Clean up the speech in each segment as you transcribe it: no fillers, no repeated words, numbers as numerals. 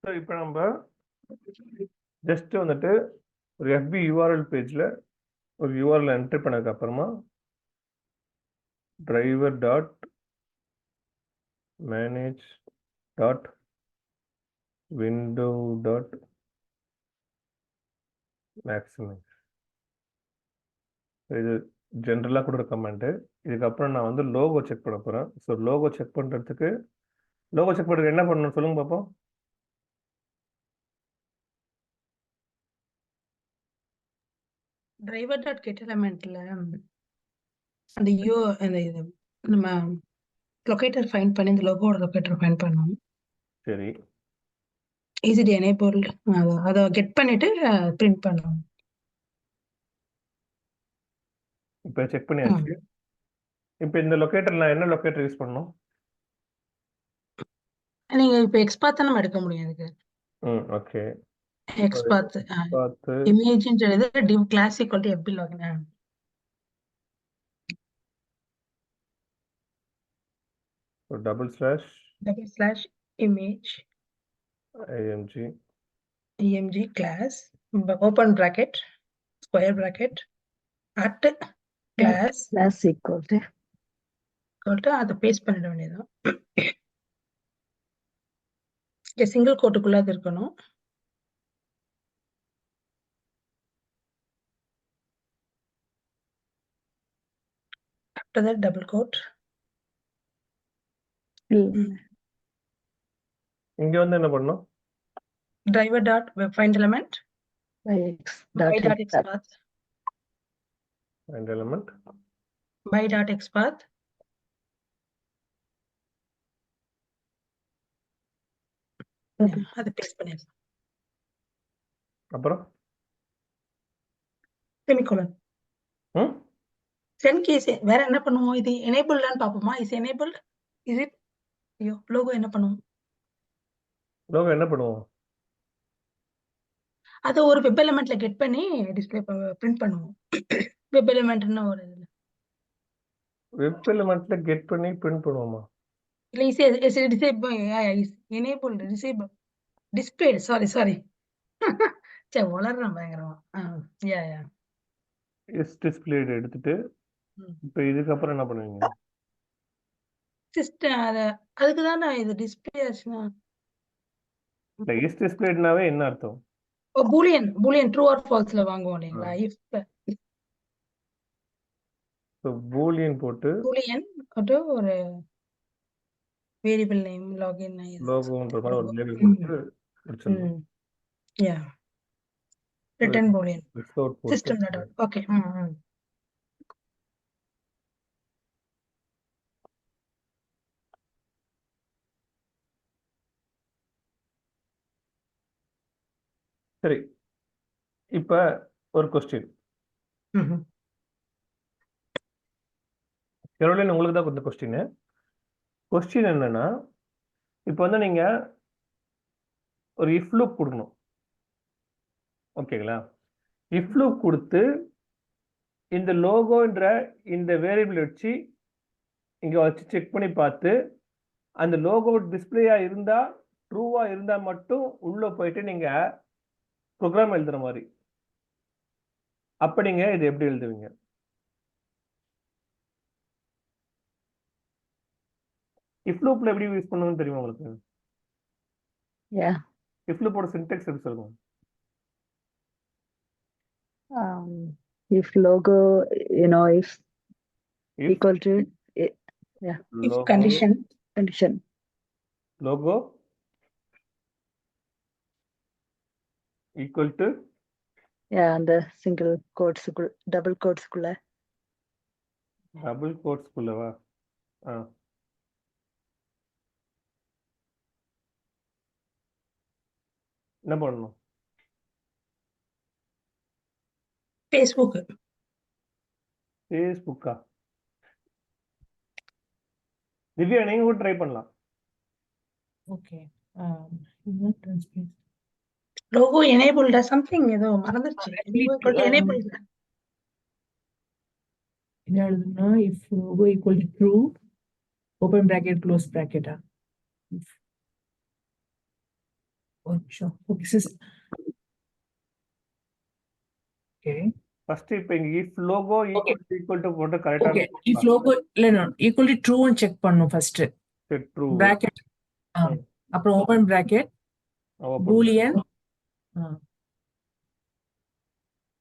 So இப்போ நம்ம just வந்துட்டு ஒரு FB URL பேஜில் ஒரு URL என்ட்ரி பண்ணதுக்கு அப்புறமா driver dot manage dot window dot maximise. இது ஜென்ரலாக கொடுக்குற கமெண்ட்டு. இதுக்கப்புறம் நான் வந்து லோகோ செக் பண்ண போகிறேன். ஸோ லோகோ செக் பண்ணுறதுக்கு என்ன பண்ணணும் சொல்லுங்க பார்ப்போம். டிரைவர் டாட் கெட் எலமெண்ட்ல அந்த இது நம்ம லொகேட்டர் ஃபைண்ட் பண்ணி இந்த லோகோட லொகேட்டர் ஃபைண்ட் பண்ணோம். சரி, ஈஸிலி எனேபிள் அதை கெட் பண்ணிட்டு பிரிண்ட் பண்ணோம். இப்போ செக் பண்ணியாச்சு. இப்போ இந்த லொகேட்டர் நான் என்ன லொகேட்டர் யூஸ் பண்ணணும்? நீங்க இப்போ எக்ஸ்பாத் நம்ம எடுக்க முடியும். இதுக்கு ஓகே. எக்ஸ்பாத் பார்த்து இமேஜ்ன்றது div class equal to FB login. // image img class open bracket square bracket at class equal to அதை பேஸ்ட் பண்ணிட வேண்டியதுதான். சிங்கிள் கோட்டுக்குள்ள அது இருக்கணும். after that double quote. இங்க வந்து என்ன பண்ணணும்? driver dot web find element by dot xpath find element by dot xpath அது பேஸ்ட் பண்ணிடலாம். அப்புறம் செமிகோலன் சென் கேஸ் வேற என்ன பண்ணுவோம்? இது எனேபிள்டான்னு பாப்போமா? Is enabled is it? ஐயோ லோகோ என்ன பண்ணுவோம்? அது ஒரு வெப் எலிமெண்ட்ல கெட் பண்ணி டிஸ்ப்ளே பிரிண்ட் பண்ணுவோம். வெப் எலிமெண்ட்னா ஒரு இதுல வெப் எலிமெண்ட்ல கெட் பண்ணி பிரிண்ட் பண்ணுவோமா? இல்ல is disable is enabled disable display sorry சே வளர்றேன் பயங்கரமா. யா இஸ் டிஸ்ப்ளேட் எடுத்துட்டு இப்போ இதுக்கு அப்புறம் என்ன பண்ணுவீங்க? சிஸ்டம் அதுக்கு தான் இது டிஸ்ப்ளே ஆச்சுனா இல்ல இஸ் டிஸ்ப்ளேட்னாவே என்ன அர்த்தம்? பூலியன் ட்ரூ ஆர் ஃபால்ஸ்ல வாங்குவோம் இல்லைங்களா? இஃப் பூலியன் போட்டு ஒரு வேரியபிள் நேம் லாகின் லோகோன்ற மாதிரி ஒரு லேபிள் போட்டு முடிச்சிடணும். யா ரிட்டர்ன் பூலியன் வித்தவுட் போட்டு சிஸ்டம் டாட் ஓகே. சரி, இப்ப ஒரு கொஸ்டின். கரோலின் உங்களுக்கு தான் கொடுத்த கொஸ்டின் என்னன்னா, இப்போ வந்து நீங்க ஒரு இஃப் லூப் கொடுக்கணும். ஓகேங்களா? இஃப் லூப் கொடுத்து இந்த லோகோன்ற இந்த வேரியபிள் வச்சு இங்க வச்சு செக் பண்ணி பார்த்து அந்த லோகோ டிஸ்பிளேயா இருந்தா ட்ரூவா இருந்தா மட்டும் உள்ள போயிட்டு நீங்க ப்ரோக்ராம் எழுதுற மாதிரி. அப்ப நீங்க இது எப்படி எழுதுவீங்க? இஃப் லூப்ல எப்படி யூஸ் பண்ணணும்னு தெரியுமா உங்களுக்கு? இஃப் லூப்போட சின்டாக்ஸ் எப்படி சொல்லுங்க? if logo if equal to if condition logo equal to அந்த சிங்கிள் கோட்ஸ் டபுள் கோட்ஸ்க்குள்ளவா? என்ன பண்ணணும்? ஃபேஸ்புக்கா? திவ்யா நீங்க கூட ட்ரை பண்ணலாம். ஓகே. லோகோ எனேபிள்ட் சம்திங் ஏதோ மறந்துருச்சு. எனேபிள்ட் என்ன எழுதுனா if logo equal to true open bracket close bracket. Sure. Okay, okay. First இப்போ இங்க if logo Okay. equal to போட்டு கரெக்டா Okay. If logo no equal to true and check பண்ணும் first. True Bracket. அப்புறம் open bracket. Boolean.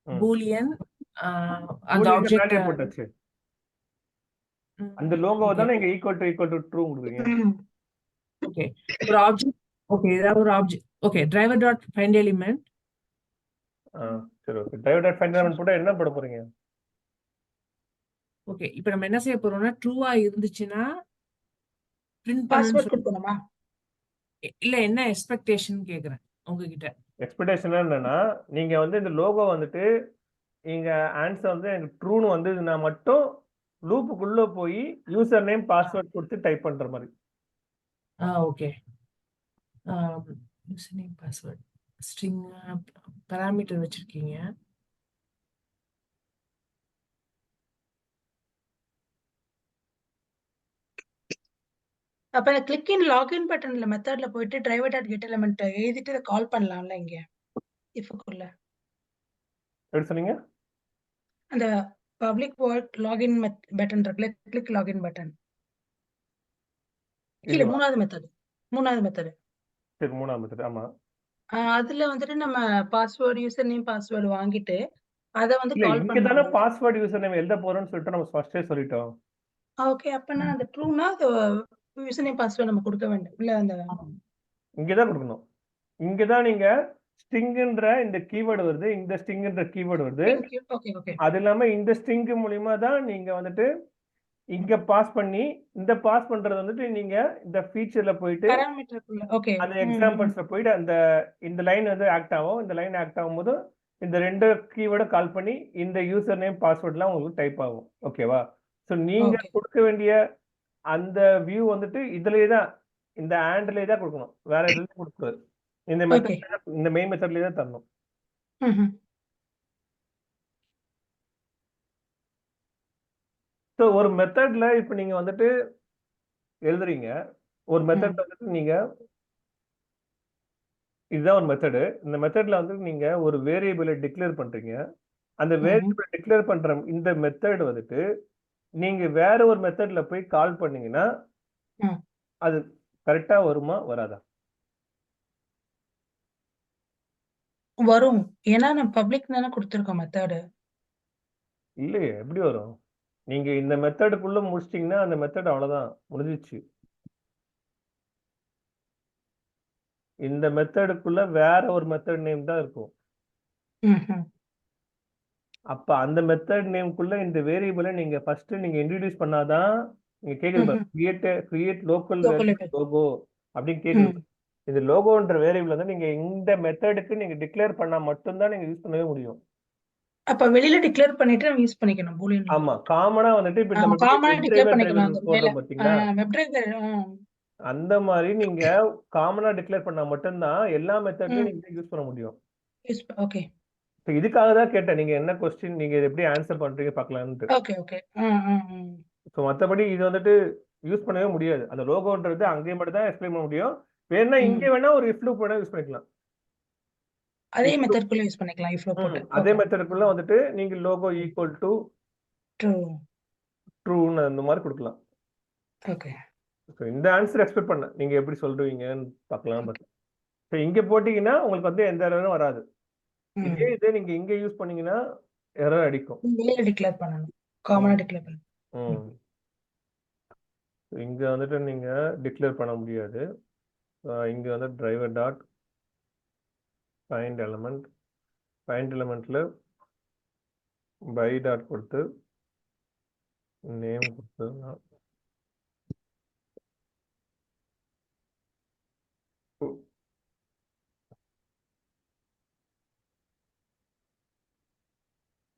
Boolean. அந்த object போட்டாச்சு. அந்த logo தானே இங்க ஈக்குவல் டு ட்ரூ கொடுக்குறீங்க. ஓகே ஒரு ஆப்ஜெக்ட் ஓகே ஏதாவது ஒரு object okay driver dot find element சரி okay driver dot find element போட்டா என்ன போட போறீங்க? ஓகே இப்போ நம்ம என்ன செய்ய போறோம்னா ட்ரூவா இருந்துச்சுன்னா பிரிண்ட் பாஸ்வேர்ட் கொடுக்கணுமா? இல்ல என்ன எக்ஸ்பெக்டேஷன் கேக்குறேன் உங்ககிட்ட. எக்ஸ்பெக்டேஷன் என்னன்னா நீங்க வந்து இந்த லோகோ வந்துட்டு இங்க ஆன்சர் வந்து எனக்கு ட்ரூன்னு வந்ததுன்னா மட்டும் லூப்புக்குள்ள போய் யூசர் நேம் பாஸ்வேர்ட் கொடுத்து டைப் பண்ற மாதிரி. Okay user name password string parameter வச்சிருக்கீங்க. அப்ப கிளிக் இன் லாகின் பட்டன்ல மெத்தட்ல போயிட்டு டிரைவர் டாட் கெட் எலிமெண்ட் எழுதிட்டு இதை கால் பண்ணலாம்ல இங்க இஃப்க்குள்ள. எப்படி சொன்னீங்க? அந்த பப்ளிக் வாய்ட் லாகின் பட்டன் இருக்குல்ல, கிளிக் லாகின் பட்டன் கீழே மூணாவது மெத்தட். சரி மூணாவது மெத்தட். ஆமா அதுல வந்துட்டு நம்ம பாஸ்வேர்டு யூசர் நேம் பாஸ்வேர்டு வாங்கிட்டு அத வந்து இல்ல கால் இங்க தானே பண்ணலாம். பாஸ்வேர்ட் யூசர் நேம் எழுத போறோம்னு சொல்லிட்டு நம்ம ஃபர்ஸ்டே சொல்லிட்டோம். ஓகே அப்பனா அந்த ட்ரூனா அது யூசர் நேம் பாஸ்வேர்டு நம்ம கொடுக்க வேண்டும் இல்ல? அந்த இங்க தான் கொடுக்கணும். இங்க தான் நீங்க ஸ்ட்ரிங்ன்ற இந்த கீவேர்டு வருது, இந்த ஸ்ட்ரிங்ன்ற கீவேர்டு வருது. Okay okay. அது இல்லாம இந்த ஸ்ட்ரிங் மூலியமா தான் நீங்க வந்துட்டு இங்க பாஸ் பண்ணி இந்த பாஸ் பண்றது வந்துட்டு நீங்க இந்த ஃபீச்சர்ல போயிட்டு பாராமீட்டருக்குள்ள ஓகே அந்த எக்ஸாம்பிள்ஸ்ல போயிட்டு அந்த இந்த லைன் வந்து ஆக்ட் ஆகும். இந்த லைன் ஆக்ட் ஆகும்போது இந்த ரெண்டு கீவேர்டை கால் பண்ணி இந்த யூசர் நேம் பாஸ்வேர்ட்லாம் உங்களுக்கு டைப் ஆகும். ஓகேவா? ஸோ நீங்க Okay. கொடுக்க வேண்டிய அந்த வியூ வந்துட்டு இதுலயே தான் இந்த ஆண்ட்லயே தான் கொடுக்கணும், வேற எதுவும் கொடுக்கூடாது. இந்த மெத்தட் இந்த மெயின் மெத்தட்லயே தான் தரணும். ஸோ ஒரு மெத்தட்ல இப்போ நீங்க வந்துட்டு எழுதுறீங்க. ஒரு மெத்தட்ல வந்துட்டு நீங்க இதுதான் ஒரு மெத்தடு. இந்த மெத்தட்ல வந்து நீங்க ஒரு வேரியபிளை டிக்ளேர் பண்றீங்க. அந்த வேரியபிளை டிக்ளேர் பண்ற இந்த மெத்தட் வந்துட்டு நீங்க வேற ஒரு மெத்தட்ல போய் கால் பண்ணீங்கன்னா அது கரெக்டா வருமா வராதா? வரும். ஏன்னா நம்ம பப்ளிக் தானே கொடுத்துருக்கோம் மெத்தடு. இல்லையே எப்படி வரும்? நீங்க இந்த மெத்தடுக்குள்ள முடிச்சிட்டீங்கன்னா அந்த மெத்தட் அவ்வளவுதான் முடிஞ்சிச்சு. இந்த மெத்தடுக்குள்ள வேற ஒரு மெத்தட் நேம் தான் இருக்கும். அப்ப அந்த மெத்தட் நேம்க்குள்ள இந்த வேரியபிளை நீங்க ஃபர்ஸ்ட் நீங்க இன்ட்ரோடியூஸ் பண்ணாதான் நீங்க கேக்குது கிரியேட் லோக்கல் லோகோ அப்படின்னு கேக்குது. இந்த லோகோன்ற வேரியபிள் வந்து நீங்க இந்த மெத்தடுக்கு நீங்க டிக்ளேர் பண்ணா மட்டும்தான் நீங்க யூஸ் பண்ணவே முடியும். அப்ப வெளியில டிக்ளேர் பண்ணிட்டு நம்ம யூஸ் பண்ணிக்கணும் பூலியன். ஆமா காமனா வந்துட்டு இப்ப நம்ம காமனா டிக்ளேர் பண்ணிக்கலாம். போடுறோம் பாத்தீங்களா, வெப் டிரைவர் அந்த மாதிரி நீங்க காமனா டிக்ளேர் பண்ணா மட்டும்தான் எல்லா மெத்தட்லயும் நீங்க யூஸ் பண்ண முடியும். ஓகே. இதுக்காக தான் கேட்டேன் நீங்க என்ன கொஸ்டின் நீங்க எப்படி ஆன்சர் பண்றீங்க பார்க்கலாம்னு. Okay okay. ஸோ மற்றபடி இது வந்துட்டு யூஸ் பண்ணவே முடியாது. அந்த லோகோன்றது அங்கேயே மட்டும் தான் எக்ஸ்பிளைன் பண்ண முடியும். வேணா இங்கே வேணா ஒரு இஃப் லூப் வேணா யூஸ் பண்ணிக்கலாம். அதே மெத்தட்குள்ள யூஸ் பண்ணிக்கலாம் இஃப் லூப் போட்டு. அதே மெத்தடுக்குள்ள வந்துட்டு நீங்க லோகோ ஈக்குவல் டு ட்ரூன்னு அந்த மாதிரி கொடுக்கலாம். ஓகே. ஸோ இந்த ஆன்சர் எக்ஸ்பெக்ட் பண்ண நீங்க எப்படி சொல்றீங்கன்னு பார்க்கலாம். ஸோ இங்க போட்டீங்கன்னா உங்களுக்கு வந்து எந்த எரரும் வராது. இதே இது நீங்க இங்க யூஸ் பண்ணீங்கன்னா எரர் அடிக்கும். வெளியில டிக்ளேர் பண்ணணும். காமனா டிக்ளேர் பண்ணணும். இங்க வந்துட்டு நீங்க டிக்ளேர் பண்ண முடியாது. இங்க வந்து டிரைவர் டாட் ஃபைண்ட் எலிமெண்ட்ல பை டாட் கொடுத்து நேம் கொடுத்து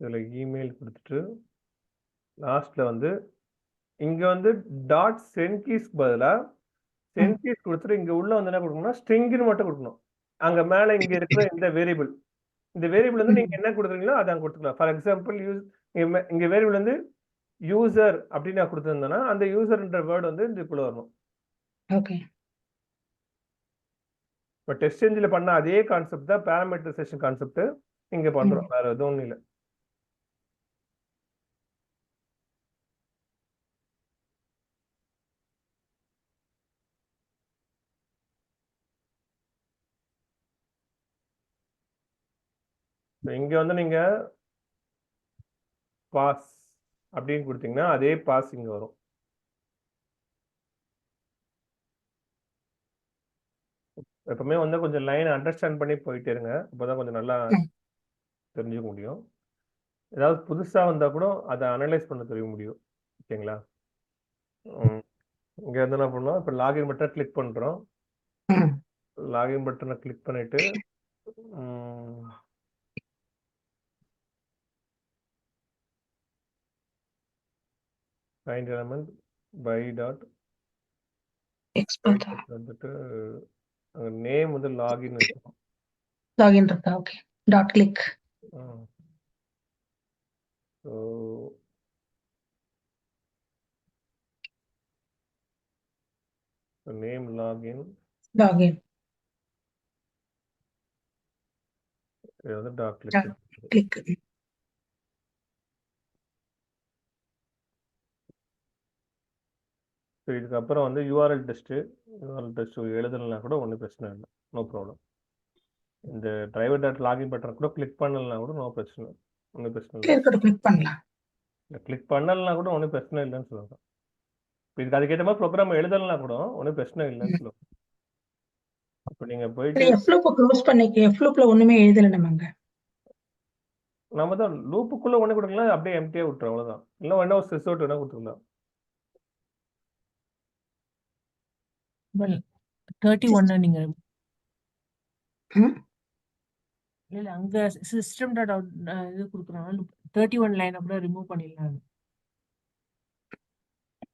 இதுல இமெயில் கொடுத்துட்டு லாஸ்ட்ல வந்து இங்க வந்து டாட் சென்கீஸ் பதிலா சென்கீஸ் கொடுத்துட்டு இங்க உள்ள வந்து என்ன கொடுக்கணும்னா ஸ்ட்ரிங்னு மட்டும் கொடுக்கணும். அங்க மேல இங்க இருக்கிற இந்த வேரியபிள் வந்து நீங்க என்ன கொடுக்குறீங்களோ அதை அங்க கொடுத்துக்கலாம். ஃபார் எக்ஸாம்பிள் இங்க வேரியபிள் வந்து யூசர் அப்படின்னு நான் கொடுத்துருந்தேன்னா அந்த யூசர்ன்ற வேர்டு வந்து இதுக்குள்ள வரணும். ஓகே. இப்போ டெஸ்ட் என்ஜினில் பண்ண அதே கான்செப்ட் தான் பேராமீட்டரைசேஷன் கான்செப்ட் இங்கே பண்ணுறோம், வேற எதுவும் ஒன்றும் இல்லை. இங்கே வந்து நீங்கள் பாஸ் அப்படின்னு கொடுத்தீங்கன்னா அதே பாஸ் இங்கே வரும். எப்பவுமே வந்து கொஞ்சம் லைன் அண்டர்ஸ்டாண்ட் பண்ணி போயிட்டே இருங்க, அப்போதான் கொஞ்சம் நல்லா தெரிஞ்சுக்க முடியும். ஏதாவது புதுசாக வந்தால் கூட அதை அனலைஸ் பண்ண தெரிய முடியும். ஓகேங்களா? இங்கே வந்து என்ன பண்ணோம், இப்போ லாகின் பட்டன் கிளிக் பண்ணுறோம். லாகின் பட்டனை கிளிக் பண்ணிட்டு ஃபைண்ட் எலமெண்ட் பை டாட் வந்துட்டு நேம் வந்து லாகின் இருக்கும். லாகின் இருக்கா? Okay, dot click. So name login login இது வந்து டாட் கிளிக். கிளிக். ஸோ இதுக்கப்புறம் வந்து யூஆர்எல் டெஸ்ட்டு எழுதலாம் கூட ஒன்றும் பிரச்சனை இல்லை, நோ ப்ராப்ளம். இந்த டிரைவர் டாட் லாகின் பட்டன் கூட கிளிக் பண்ணலாம் கூட நோ பிரச்சனை, ஒன்றும் பிரச்சனை இல்லை. கிளிக் பண்ணலாம். கிளிக் பண்ணலாம் கூட ஒன்றும் பிரச்சனை இல்லைன்னு சொல்லுவாங்க. இதுக்கு அதுக்கேற்ற மாதிரி ப்ரோக்ராம் எழுதலாம் கூட ஒன்றும் பிரச்சனை இல்லைன்னு சொல்லுவாங்க. இப்போ நீங்கள் போயிட்டு எஃப்லூப் க்ளோஸ் பண்ணிக்க, எஃப்லூப்ல ஒண்ணுமே எழுதல நம்மங்க. நம்ம தான் லூப்புக்குள்ளே ஒன்று கொடுக்கலாம், அப்படியே எம்டியாக விட்டுரும், அவ்வளோதான். இல்லை வேணா ஒரு ரிசோர்ட் வேணா கொடுத்துருக்கலாம். 31 நீங்க ம்? இல்ல அங்க சிஸ்டம் டாட் அவுட் இது கொடுக்குறோம், 31 லைன் அப்படியே ரிமூவ் பண்ணிடலாம்.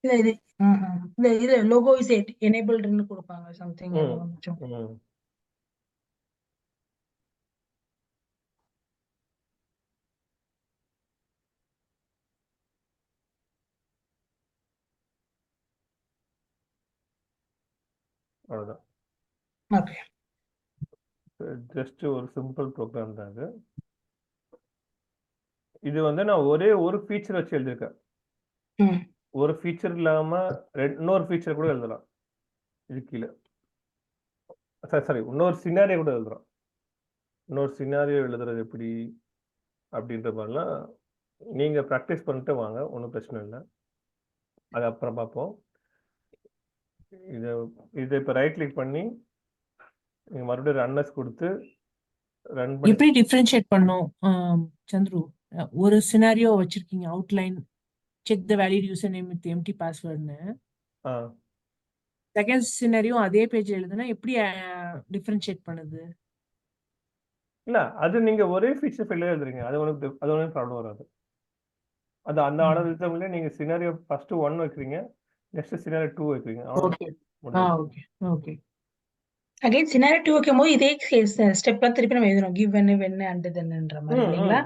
இல்ல இது இது லோகோ இஸ் எனேபிள்ட்னு கொடுப்பாங்க சம்திங். அவ்வளோதான். ஓகே, ஜஸ்ட் ஒரு சிம்பிள் ப்ரோக்ராம் தான் இது. இது வந்து நான் ஒரே ஒரு ஃபீச்சர் வச்சு எழுதியிருக்கேன். ஒரு ஃபீச்சர் இல்லாமல் இன்னொரு ஃபீச்சர் கூட எழுதலாம். இது கீழே சாரி இன்னொரு சினாரியோ கூட எழுதுறோம். இன்னொரு சினாரியோ எழுதுறது எப்படி அப்படின்ற மாதிரிலாம் நீங்கள் ப்ராக்டிஸ் பண்ணிட்டு வாங்க, ஒன்றும் பிரச்சனை இல்லை. அது அப்புறம் பார்ப்போம். இதை இப்போ ரைட் கிளிக் பண்ணி நீங்கள் மறுபடியும் ரன்னர்ஸ் கொடுத்து ரன் பண்ணி எப்படி டிஃபரன்ஷியேட் பண்ணோம் சந்துரு? ஒரு சினாரியோ வச்சிருக்கீங்க, outline check the valid user name with empty பாஸ்வேர்ட்னு. செகண்ட் சினாரியோ அதே பேஜ் எழுதுனா எப்படி டிஃபரன்ஷியேட் பண்ணுது? இல்லை, அது நீங்கள் ஒரே ஃபீச்சர் ஃபைலில் எழுதுறீங்க, அது ஒன்றும் ப்ராப்ளம் வராது. அது அந்த ஆர்டர் எழுதுறவங்களே நீங்கள் சினாரியோ ஃபர்ஸ்ட் 1 வைக்கிறீங்க, நெக்ஸ்ட் சினாரியோ 2 வைக்கிறீங்க. Okay okay. அகைன் சினாரியோ 2 வைக்கும்போது இதே ஸ்டெப்லாம் திருப்பி நம்ம எழுதணும், கிவ் வென் அண்ட் தென்ன்ற மாதிரி இல்லைங்களா?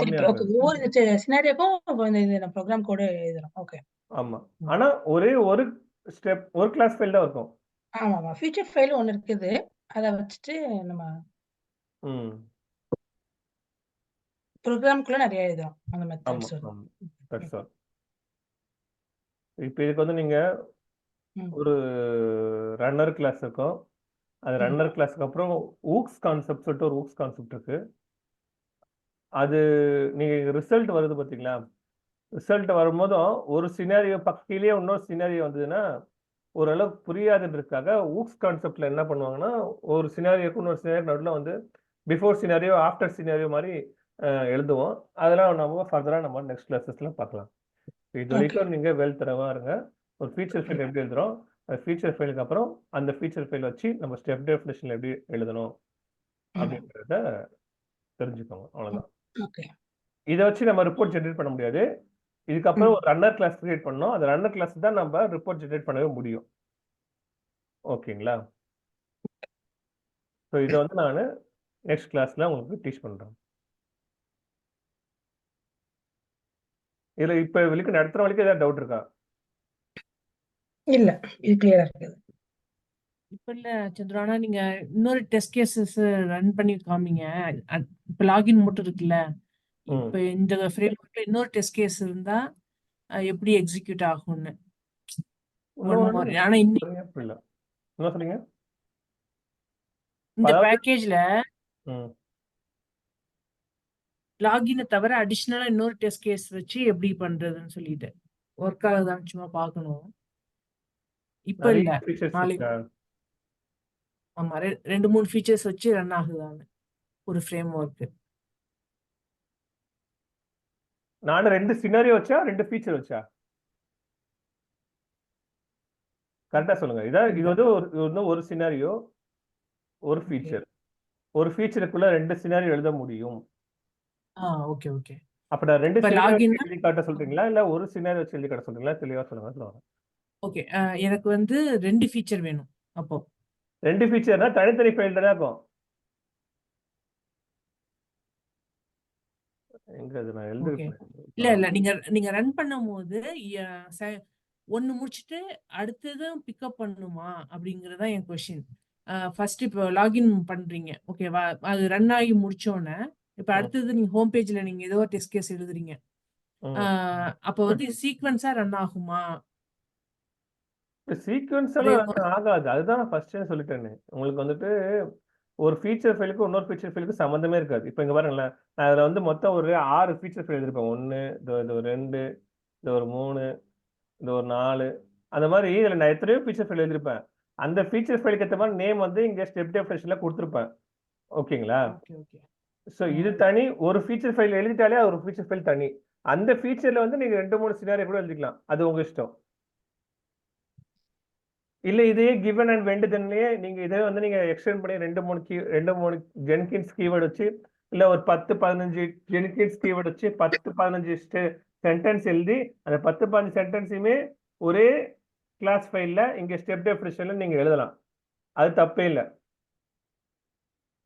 திருப்பி ஓகே, ஒவ்வொரு சினாரியோக்கும் நம்ம ப்ரோக்ராம் கோட் எழுதுறோம். ஓகே, ஆமா. ஆனா ஒரே ஒரு ஸ்டெப் ஒரு கிளாஸ் ஃபைல் தான் இருக்கும். ஆமாமா, ஃபியூச்சர் ஃபைல் ஒன்னு இருக்குது, அத வச்சுட்டு நம்ம ப்ரோக்ராம்க்குள்ள நிறைய எழுதுறோம், அந்த மெத்தட்ஸ் வரும். That's all. இப்போ இதுக்கு வந்து நீங்க ஒரு ரன்னர் கிளாஸ் இருக்கும். அது ரன்னர் கிளாஸ்க்கு அப்புறம் ஊக்ஸ் கான்செப்ட் சொல்லிட்டு ஒரு ஊக்ஸ் கான்செப்ட் இருக்கு. அது நீங்க ரிசல்ட் வருது பாத்தீங்களா? ரிசல்ட் வரும்போதும் ஒரு சினாரியோ பக்கத்திலேயே இன்னொரு சினாரியோ வந்ததுன்னா ஓரளவுக்கு புரியாதுன்றதுக்காக ஊக்ஸ் கான்செப்ட்ல என்ன பண்ணுவாங்கன்னா, ஒரு சினாரியோக்கு இன்னொரு சினாரியோ நடுவில் வந்து பிஃபோர் சினாரியோ ஆஃப்டர் சினாரியோ மாதிரி எழுதுவோம். அதெல்லாம் நம்ம ஃபர்தரா நம்ம நெக்ஸ்ட் கிளாஸஸ்ல பார்க்கலாம். இது வரைக்கும் நீங்க வெல் தரவா இருங்க. ஒரு ஃபீச்சர் ஃபைல் எப்படி எழுதுறோம், அந்த ஃபீச்சர் ஃபைலுக்கு அப்புறம் அந்த ஃபீச்சர் ஃபைல் வச்சு நம்ம ஸ்டெப் டெஃபினிஷன் எப்படி எழுதணும் அப்படின்றத தெரிஞ்சுக்கோங்க. அவ்வளவுதான். இதை வச்சு நம்ம ரிப்போர்ட் ஜெனரேட் பண்ண முடியாது. இதுக்கப்புறம் ஒரு ரன்னர் கிளாஸ் கிரியேட் பண்ணோம். அந்த ரன்னர் கிளாஸ் தான் நம்ம ரிப்போர்ட் ஜெனரேட் பண்ணவே முடியும். ஓகேங்களா? ஸோ இதை வந்து நான் நெக்ஸ்ட் கிளாஸ்ல உங்களுக்கு டீச் பண்றேன். இதுல இப்ப வரைக்கும் நடத்துற வரைக்கும் ஏதாவது டவுட் இருக்கா? இல்ல, இது கிளியரா இருக்குது. இப்ப இல்ல சந்திரு, ஆனா நீங்க இன்னொரு டெஸ்ட் கேசஸ் ரன் பண்ணி காமிங்க. இப்ப லாகின் மட்டும் இருக்குல்ல, ம் இப்ப இந்த ஃப்ரேம்வொர்க்ல இன்னொரு டெஸ்ட் கேஸ் இருந்தா எப்படி எக்ஸிக்யூட் ஆகும்னு ஒன் இன்னொரு மோர். ஆனா புரியல என்ன சொன்னீங்க இந்த அதாவது பேக்கேஜ்ல ம் லாகினை தவிர அடிஷ்னலா இன்னொரு டெஸ்ட் கேஸ் வச்சு எப்படி பண்றதுன்னு சொல்லிட்டு ஒர்க் ஆகுதான்னு சும்மா பார்க்கணும். இப்ப நிறைய இல்ல, ஃபீச்சர்ஸ் நாளைக்கு. இருக்கா ஆமா, 2-3 ஃபீச்சர்ஸ் வச்சு ரன் ஆகுதான்னு ஒரு ஃப்ரேம் ஒர்க். நான் 2 சினாரியோ வச்சா 2 ஃபீச்சர் வச்சா கரெக்டா சொல்லுங்க. இது வந்து ஒரு சினாரியோ ஒரு ஃபீச்சர், ஒரு ஃபீச்சருக்குள்ள 2 சினாரியோ எழுத முடியும். Okay okay. அப்ப நான் 2 இப்ப சினாரியோ லாகின் எழுதி காட்ட சொல்றீங்களா இல்ல ஒரு சினாரியோ வச்சு எழுதி காட்ட சொல்றீங்களா? தெளிவா சொல்லுங்க. ஓகே. எனக்கு வந்து 2 ஃபீச்சர் வேணும். அப்போ 2 ஃபீச்சர்னா தனித்தனி ஃபைல் தானே இருக்கும். எங்க அது நான் ஓகே. எழுதிருப்பேன். இல்ல இல்ல, நீங்க ரன் பண்ணும்போது ஒன்னு முடிச்சுட்டு அடுத்ததும் பிக்கப் பண்ணுமா அப்படிங்கறதா என் கொஸ்டின். ஃபர்ஸ்ட் இப்போ லாகின் பண்றீங்க, ஓகேவா? அது ரன் ஆகி முடிச்சோன்னே இப்ப ம், அடுத்தது நீங்க ஹோம் பேஜ்ல நீங்க ஏதோ டெஸ்ட் கேஸ் எழுதுறீங்க. ம். அப்ப வந்து சீக்வென்ஸா ரன் ஆகுமா? சீக்வென்ஸ் எல்லாம் ஃப்ரேம் run ஆகாது. அதுதான் நான் ஃபர்ஸ்டே சொல்லிட்டேனே. உங்களுக்கு வந்துட்டு ஒரு ஃபீச்சர் ஃபைலுக்கு இன்னொரு ஃபீச்சர் ஃபைலுக்கு சம்மந்தமே இருக்காது. இப்போ இங்க பாருங்களேன், நான் அதுல வந்து மொத்தம் ஒரு 6 ஃபீச்சர் ஃபைல் எழுதிருப்பேன். 1 இது ஒரு 2 இது ஒரு 3 இது ஒரு 4 அந்த மாதிரி இதுல நான் எத்தனையோ ஃபீச்சர் ஃபைல் எழுதிருப்பேன். அந்த ஃபீச்சர் ஃபைலுக்கு ஏற்ற மாதிரி நேம் வந்து இங்க ஸ்டெப் டெஃபினிஷன்ல கொடுத்துருப்பேன். ஓகேங்களா? Okay okay. ஸோ இது தனி. ஒரு ஃபீச்சர் ஃபைல் எழுதிட்டாலே அது ஒரு ஃபீச்சர் ஃபைல் தனி. அந்த ஃபீச்சர்ல வந்து நீங்க 2-3 சினாரியோ கூட எழுதிக்கலாம். அது உங்க இஷ்டம். இல்ல இதையே கிவன் அண்ட் வெண்ட் தென்லயே நீங்க இதே வந்து நீங்க எக்ஸ்டெண்ட் பண்ணி 2-3 ஜென்கின்ஸ் கீவேர்ட் வச்சு இல்ல ஒரு 10-15 ஜென்கின்ஸ் கீவேர்ட் வச்சு 10-15 சென்டென்ஸ் எழுதி அந்த 10-15 சென்டென்ஸையுமே ஒரே கிளாஸ் ஃபைல்ல இங்க ஸ்டெப் டெஃபினிஷன்ல நீங்க எழுதலாம். அது தப்பே இல்லை.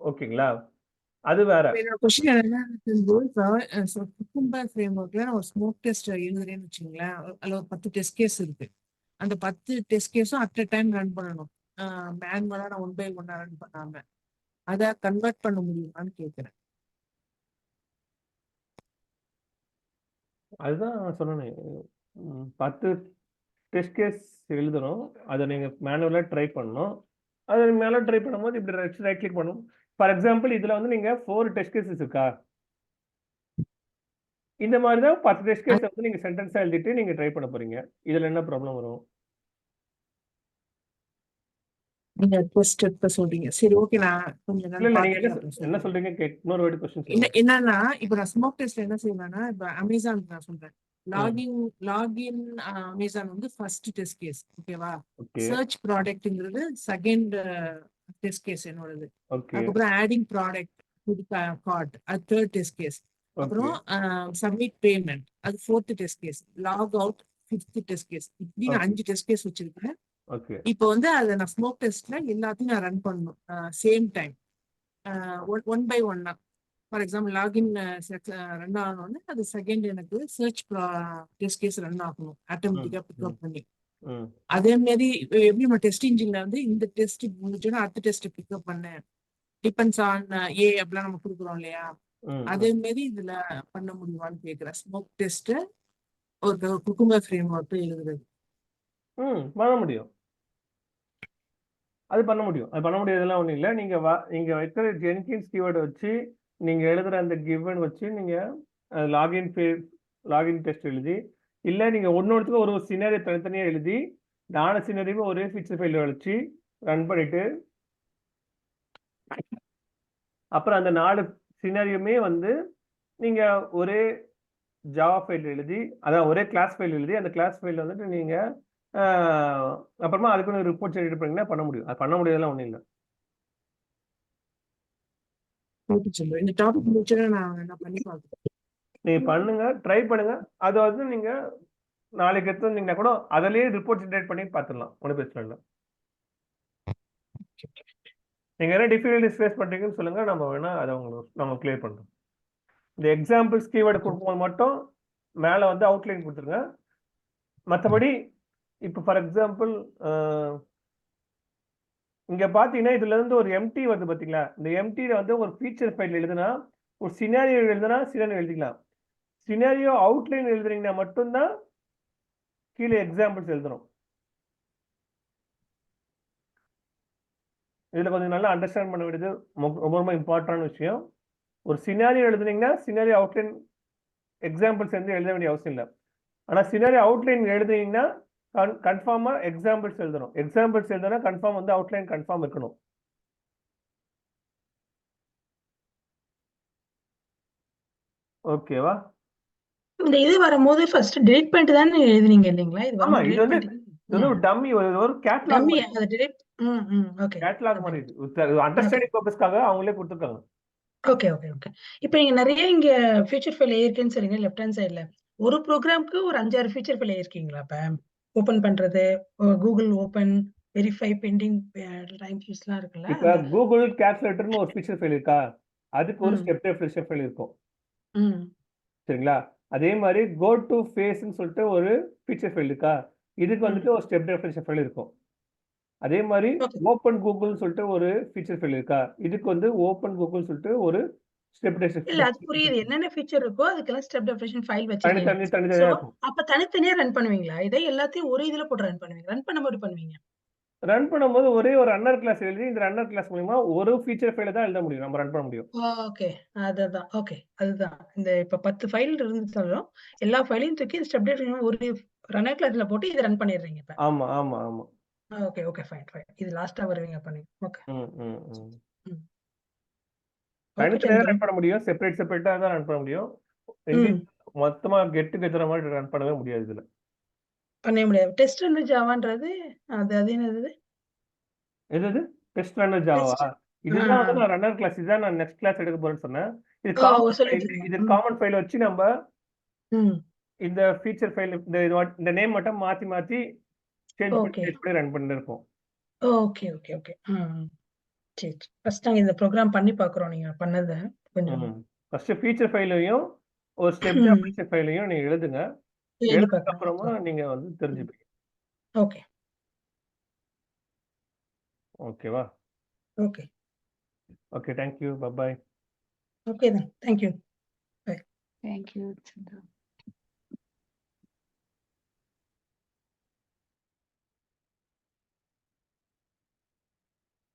ஓகேங்களா? அது வேற. என்னோட கொஸ்டின் என்னன்னா, குக்கும்பர் ஃப்ரேம்வொர்க்ல நான் ஒரு ஸ்மோக் டெஸ்ட் எழுதுறேன்னு வச்சுங்களேன். அதுல ஒரு 10 டெஸ்ட் கேஸ் இருக்கு. அந்த 10 டெஸ்ட் கேஸும் அட் அ டைம் ரன் பண்ணணும். மேனுவலா நான் 1 by 1 ரன் பண்ணாம அதை கன்வெர்ட் பண்ண முடியுமான்னு கேட்கிறேன். அதுதான் சொன்னேன். 10 டெஸ்ட் கேஸ் எழுதணும். அதை நீங்க மேனுவலா ட்ரை பண்ணணும். அதை மேல ட்ரை பண்ணும்போது இப்படி ரைட் கிளிக் பண்ணணும். ஃபார் எக்ஸாம்பிள் இதுல வந்து நீங்க 4 டெஸ்ட் கேசஸ் இருக்கா, இந்த மாதிரி தான் 10 டெஸ்ட் கேஸ் வந்து நீங்க சென்டென்ஸா எழுதிட்டு நீங்க ட்ரை பண்ண போறீங்க. இதுல என்ன ப்ராப்ளம் வரும்? நீங்க ஃபர்ஸ்ட் ஸ்டெப் சொல்றீங்க. சரி, ஓகே. நான் கொஞ்சம் இல்ல இல்ல நீங்க பார்த்துட்டு என்ன சொல்றேன். சொல்றீங்க? இன்னொரு வாட்டி கொஸ்டின் சொல்லுங்க. என்னன்னா, இப்ப நான் ஸ்மோக் டெஸ்ட் என்ன செய்வேன்னா, இப்ப அமேசான் நான் சொல்றேன். லாகின் அமேசான் வந்து ஃபர்ஸ்ட் டெஸ்ட் கேஸ், ஓகேவா? ஓகே சர்ச் ப்ராடக்ட்ங்கிறது செகண்ட் டெஸ்ட் கேஸ் என்னோடது. ஓகே அதுக்கப்புறம் ஆடிங் ப்ராடக்ட் கார்ட் அது தேர்ட் டெஸ்ட் கேஸ். ஓகே அப்புறம் சப்மிட் பேமெண்ட் அது fourth test case. Log out fifth test case. இப்படி நான் 5 டெஸ்ட் கேஸ் வச்சிருக்கேன். ஓகே இப்போ வந்து அதை நான் ஸ்மோக் டெஸ்ட்ல எல்லாத்தையும் நான் ரன் பண்ணணும் சேம் டைம், ஒன் பை ஒன்னா. ஃபார் எக்ஸாம்பிள் லாகின் ரன் ஆகணும்னு அது செகண்ட் எனக்கு சர்ச் டெஸ்ட் கேஸ் ரன் ஆகணும் ஆட்டோமேட்டிக்கா பிக்அப் பண்ணி. அதே மாதிரி எப்படி நம்ம டெஸ்ட் இன்ஜின்ல வந்து இந்த டெஸ்ட் முடிச்சோன்னா அடுத்த டெஸ்ட் பிக்அப் பண்ணேன் டிபெண்ட்ஸ் ஆன் அப்படிலாம் நம்ம கொடுக்குறோம் இல்லையா? அதே மாதிரி இதுல பண்ண முடியுமான்னு கேட்கிறேன். ஸ்மோக் டெஸ்ட் ஒரு குக்கும்பர் ஃப்ரேம் ஒர்க் எழுதுறது. பண்ண முடியும். அது பண்ண முடியும். அது பண்ண முடியாதெல்லாம் ஒன்றும் இல்லை. நீங்க வைக்கிற ஜென்கின்ஸ் கீவேர்டு வச்சு நீங்க எழுதுற அந்த கிவன் வச்சு நீங்க லாகின் டெஸ்ட் எழுதி, இல்லை நீங்க ஒன்னொருத்துக்கு ஒரு சினாரியோ தனித்தனியா எழுதி 4 சினாரியுமே ஒரே ஃபீச்சர் ஃபைல் வச்சு ரன் பண்ணிட்டு அப்புறம் அந்த 4 சினாரியுமே வந்து நீங்க ஒரே ஜாவா ஃபைல் எழுதி, அதான் ஒரே கிளாஸ் ஃபைல் எழுதி அந்த கிளாஸ் ஃபைல் வந்துட்டு நீங்க அப்புறமா அதுக்குன்னு ரிப்போர்ட் ஜெனரேட் பண்ணீங்கன்னா பண்ண முடியும். அது பண்ண முடியாதெல்லாம் ஒன்றும் இல்லை. இந்த டாபிக் முடிச்சா நான் பண்ணி பார்க்குறேன். நீங்க பண்ணுங்க, ட்ரை பண்ணுங்க. அது வந்து நீங்க நாளைக்கு எடுத்து வந்தீங்கன்னா கூட அதிலேயே ரிப்போர்ட் ஜெனரேட் பண்ணி பார்த்துடலாம். ஒன்றும் பிரச்சனை இல்லை. நீங்க என்ன டிஃபிகல்டிஸ் ஃபேஸ் பண்றீங்கன்னு சொல்லுங்க, நம்ம வேணா அதை நம்ம கிளியர் பண்றோம். இந்த எக்ஸாம்பிள்ஸ் கீவேர்டு கொடுக்கும்போது மட்டும் மேலே வந்து அவுட்லைன் கொடுத்துருங்க. மற்றபடி இப்போ ஃபார் எக்ஸாம்பிள் இங்க பாத்தீங்கன்னா இதுல இருந்து ஒரு எம்டி வருது பாத்தீங்களா, இந்த எம்டில வந்து ஒரு ஃபீச்சர் ஃபைல் எழுதுனா, ஒரு சினாரியோ எழுதுனா சினாரியோ எழுதிக்கலாம். சினாரியோ அவுட்லைன் எழுதுறீங்கன்னா மட்டும்தான் கீழே எக்ஸாம்பிள்ஸ் எழுதணும். இதுல கொஞ்சம் நல்லா அண்டர்ஸ்டாண்ட் பண்ண வேண்டியது ரொம்ப ரொம்ப இம்பார்ட்டன்டான விஷயம். ஒரு சினாரியோ எழுதுனீங்கன்னா சினாரியோ அவுட்லைன் எக்ஸாம்பிள்ஸ் வந்து எழுத வேண்டிய அவசியம் இல்லை. ஆனா சினாரியோ அவுட்லைன் எழுதுனீங்கன்னா கன்ஃபார்மா எக்ஸாம்பிள்ஸ் எழுதணும். எக்ஸாம்பிள்ஸ் எழுதுனா கன்ஃபார்ம் வந்து அவுட்லைன் கன்ஃபார்ம் இருக்கணும். ஓகேவா? இந்த இது வரும்போது ஃபர்ஸ்ட் டெலிட் பண்ணிட்டு தானே எழுதுனீங்க இல்லைங்களா? இது ஆமா, வரும்போது இது டெலிட் வந்து பண்ணிட்டீங்க. ஒரு டம்மி, ஒரு கேட்லாக் டம்மி மாதிரி. அது டெலிட் ஓகே. கேட்லாக் மாதிரி இது அண்டர்ஸ்டாண்டிங் பர்பஸ்க்காக அவங்களே கொடுத்துருக்காங்க. Okay okay okay. இப்போ நீங்க நிறைய இங்க ஃபியூச்சர் ஃபைல் இருக்குன்னு சொல்றீங்க லெஃப்ட் ஹேண்ட் சைடுல. ஒரு ப்ரோக்ராம்க்கு ஒரு 5-6 ஃபியூச்சர் ஃபைல் இருக்கீங்களா இப்ப? ஓபன் பண்றது, Google open, verify, pending time ஷீட்ஸ்லாம் இருக்குல்ல இப்ப அந்த கூகுள் கேல்குலேட்டர்னு ஒரு ஃபீச்சர் ஃபைல் இருக்கா, அதுக்கு ஒரு ம். ஸ்டெப் டெஃபினிஷன் ஃபைல் இருக்கும். ம். சரிங்களா? அதே மாதிரி கோ டு ஃபேஸ்ன்னு சொல்லிட்டு ஒரு ஃபீச்சர் ஃபைல் இருக்கா, இதுக்கு ம். வந்துட்டு ஒரு ஸ்டெப் டெஃபினிஷன் ஃபைல் இருக்கும். அதே மாதிரி ஓகே. ஓப்பன் கூகுள்னு சொல்லிட்டு ஒரு ஃபீச்சர் ஃபைல் இருக்கா, இதுக்கு வந்து ஓப்பன் கூகுள்னு சொல்லிட்டு ஒரு ஸ்டெப் இல்ல அது புரியுது. என்னென்ன ஃபீச்சர் இருக்கோ அதுக்கெல்லாம் ஸ்டெப் டெஃபினிஷன் ஃபைல் வச்சிருக்கீங்க. சோ தனித்தனியா இருக்கும். அப்ப தனித்தனியா ரன் பண்ணுவீங்களா? இதை எல்லாத்தையும் ஒரு இதுல போட்டு ரன் பண்ணுவீங்க. ரன் பண்ணும்போது பண்ணுவீங்க. ரன் பண்ணும்போது ஒரே ஒரு ரன்னர் கிளாஸ் எழுதி இந்த ரன்னர் கிளாஸ் மூலமா ஒரு ஃபீச்சர் ஃபைல தான் எழுத முடியும், நம்ம ரன் பண்ண முடியும். ஓகே. அதுதான். ஓகே. அதுதான். இந்த இப்ப 10 ஃபைல் இருந்துச்சாலும் எல்லா ஃபைலையும் தூக்கி ஸ்டெப் டெஃபினிஷன் ஒரு ரன்னர் கிளாஸ்ல போட்டு இத ரன் பண்ணிடுறீங்க இப்ப. ஆமா ஆமா ஆமா. Okay okay fine fine. இது லாஸ்ட்டா வருவீங்க பண்ணீங்க. ஓகே. ம் ம் ம். ம். ஓகே தனித்தனியா சந்திரன். ரன் பண்ண முடியும், செப்பரேட்டா தான் ரன் பண்ண முடியும். ம். மொத்தமா கெட் டுகெதர் மாதிரி ரன் பண்ணவே முடியாது இதுல. பண்ணவே முடியாது. டெஸ்ட் அண்ட் ஜாவான்றது அது என்னது? எது டெஸ்ட் ரன்னர் ஜாவா? டெஸ்ட். இதுதான் வந்து நான் ரன்னர் கிளாஸ், இதுதான் நான் நெக்ஸ்ட் கிளாஸ் எடுக்க போறேன்னு சொன்னேன். இது ஓ காமன் ஃபைல், சொல்லிட்டு இது இருக்கீங்க. காமன் ஃபைல் வச்சு நம்ம ம். இந்த ஃபீச்சர் ஃபைல் இந்த நேம் மட்டும் மாத்தி மாத்தி சேஞ்ச் ஓகே. பண்ணி ரன் பண்ணிருக்கோம். Okay okay okay. சரி சரி. ஃபர்ஸ்ட் நாங்க இந்த ப்ரோகிராம் பண்ணி பார்க்குறோம் நீங்க பண்ணத கொஞ்சம். ஃபர்ஸ்ட் ஃபீச்சர் ஃபைலையும் ஒரு ஸ்டெப் ம். டெஃபினிஷன் ஃபைலையும் நீங்க எழுதுங்க. எழுதி எழுதுனதுக்கு பார்க்குறேன். அப்புறமா நீங்க வந்து தெரிஞ்சுப்பீங்க. ஓகே. ஓகேவா? Okay. Okay, thank you. Bye. Okay then. Thank you. Bye. Thank you, Chandra.